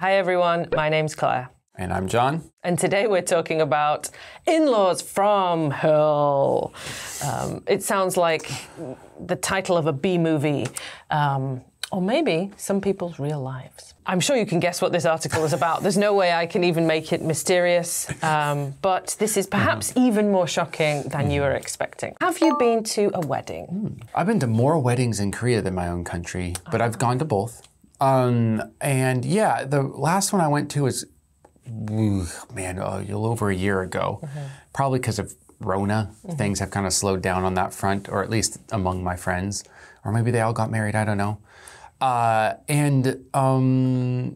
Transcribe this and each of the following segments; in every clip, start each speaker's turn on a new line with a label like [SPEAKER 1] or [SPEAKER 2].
[SPEAKER 1] Hi everyone, my name's Claire.
[SPEAKER 2] And I'm John.
[SPEAKER 1] And today we're talking about in-laws from hell. It sounds like the title of a B-movie, or maybe some people's real lives. I'm sure you can guess what this article is about. There's no way I can even make it mysterious, but this is perhaps even more shocking than you were expecting. Have you been to a wedding?
[SPEAKER 2] I've been to more weddings in Korea than my own country, but I've gone to both. And yeah, the last one I went to was, a little over a year ago. Probably because of Rona. Things have kind of slowed down on that front, or at least among my friends. Or maybe they all got married, I don't know.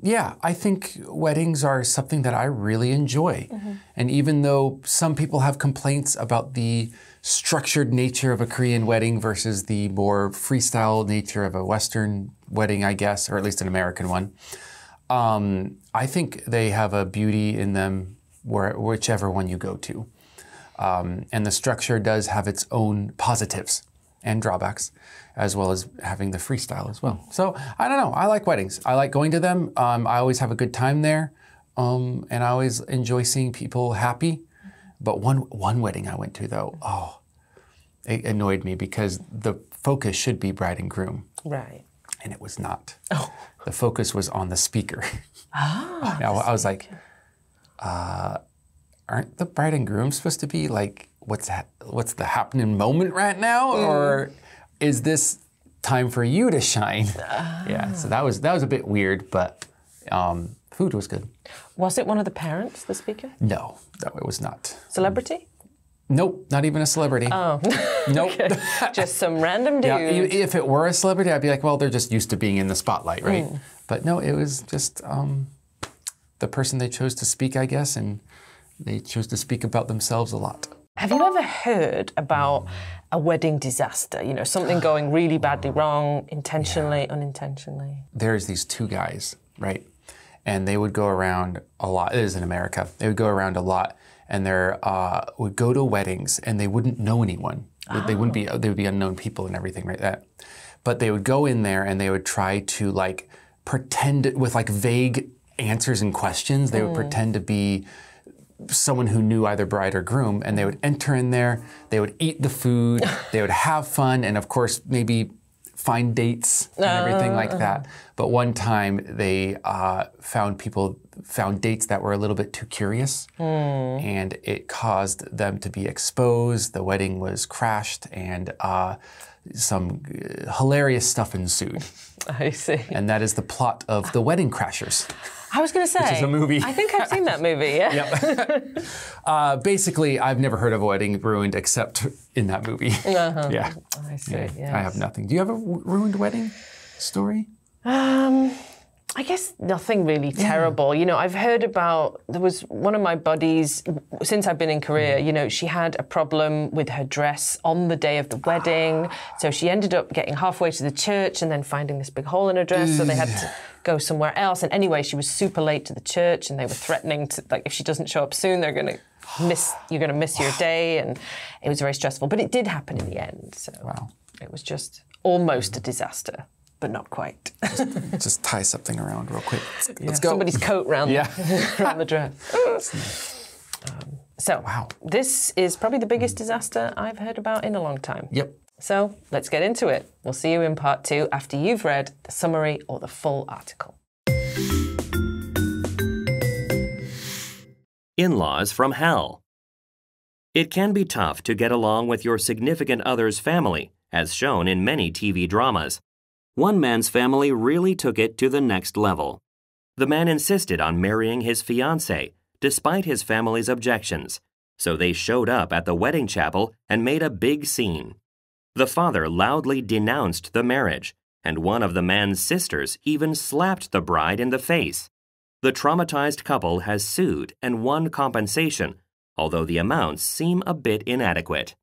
[SPEAKER 2] Yeah, I think weddings are something that I really enjoy. And even though some people have complaints about the structured nature of a Korean wedding versus the more freestyle nature of a Western wedding, I guess, or at least an American one, I think they have a beauty in them whichever one you go to. And the structure does have its own positives and drawbacks, as well as having the freestyle as well. So I don't know, I like weddings. I like going to them. I always have a good time there. And I always enjoy seeing people happy. But one wedding I went to though, it annoyed me because the focus should be bride and groom.
[SPEAKER 1] Right.
[SPEAKER 2] And it was not. The focus was on the speaker. I was like, aren't the bride and groom supposed to be like, what's the happening moment right now? Or is this time for you to shine? Yeah, so that was a bit weird, but food was good.
[SPEAKER 1] Was it one of the parents, the speaker?
[SPEAKER 2] No, it was not.
[SPEAKER 1] Celebrity?
[SPEAKER 2] Nope, not even a celebrity.
[SPEAKER 1] Oh.
[SPEAKER 2] Nope.
[SPEAKER 1] Just some random dude.
[SPEAKER 2] Yeah, if it were a celebrity, I'd be like, well, they're just used to being in the spotlight, right? But no, it was just the person they chose to speak, I guess, and they chose to speak about themselves a lot.
[SPEAKER 1] Have you ever heard about a wedding disaster? You know, something going really badly wrong, intentionally, unintentionally?
[SPEAKER 2] There's these two guys, right? And they would go around a lot. It is in America. They would go around a lot, and they would go to weddings, and they wouldn't know anyone. They would be unknown people and everything like that. But they would go in there, and they would try to like pretend with like vague answers and questions. They would pretend to be someone who knew either bride or groom, and they would enter in there, they would eat the food, they would have fun, and of course maybe find dates and everything like that. But one time they found dates that were a little bit too curious, and it caused them to be exposed. The wedding was crashed, and some hilarious stuff ensued.
[SPEAKER 1] I see.
[SPEAKER 2] And that is the plot of The Wedding Crashers.
[SPEAKER 1] I was going to say,
[SPEAKER 2] which is a movie.
[SPEAKER 1] I think I've seen that movie, yeah.
[SPEAKER 2] Yep. Basically, I've never heard of a wedding ruined except in that movie. Yeah.
[SPEAKER 1] I see,
[SPEAKER 2] yeah.
[SPEAKER 1] yes.
[SPEAKER 2] I have nothing. Do you have a ruined wedding story?
[SPEAKER 1] I guess nothing really terrible. You know, I've heard about, there was one of my buddies, since I've been in Korea, you know, she had a problem with her dress on the day of the wedding. So she ended up getting halfway to the church and then finding this big hole in her dress. So they had to go somewhere else. And anyway, she was super late to the church, and they were threatening to, like, if she doesn't show up soon, you're going to miss your day. And it was very stressful. But it did happen in the end. So it was just almost a disaster. But not quite.
[SPEAKER 2] Just tie something around real quick. Let's go.
[SPEAKER 1] Somebody's coat around the dress. This is probably the biggest disaster I've heard about in a long time.
[SPEAKER 2] Yep.
[SPEAKER 1] So let's get into it. We'll see you in part 2 after you've read the summary or the full article.
[SPEAKER 3] In-laws from hell. It can be tough to get along with your significant other's family, as shown in many TV dramas. One man's family really took it to the next level. The man insisted on marrying his fiancée, despite his family's objections, so they showed up at the wedding chapel and made a big scene. The father loudly denounced the marriage, and one of the man's sisters even slapped the bride in the face. The traumatized couple has sued and won compensation, although the amounts seem a bit inadequate.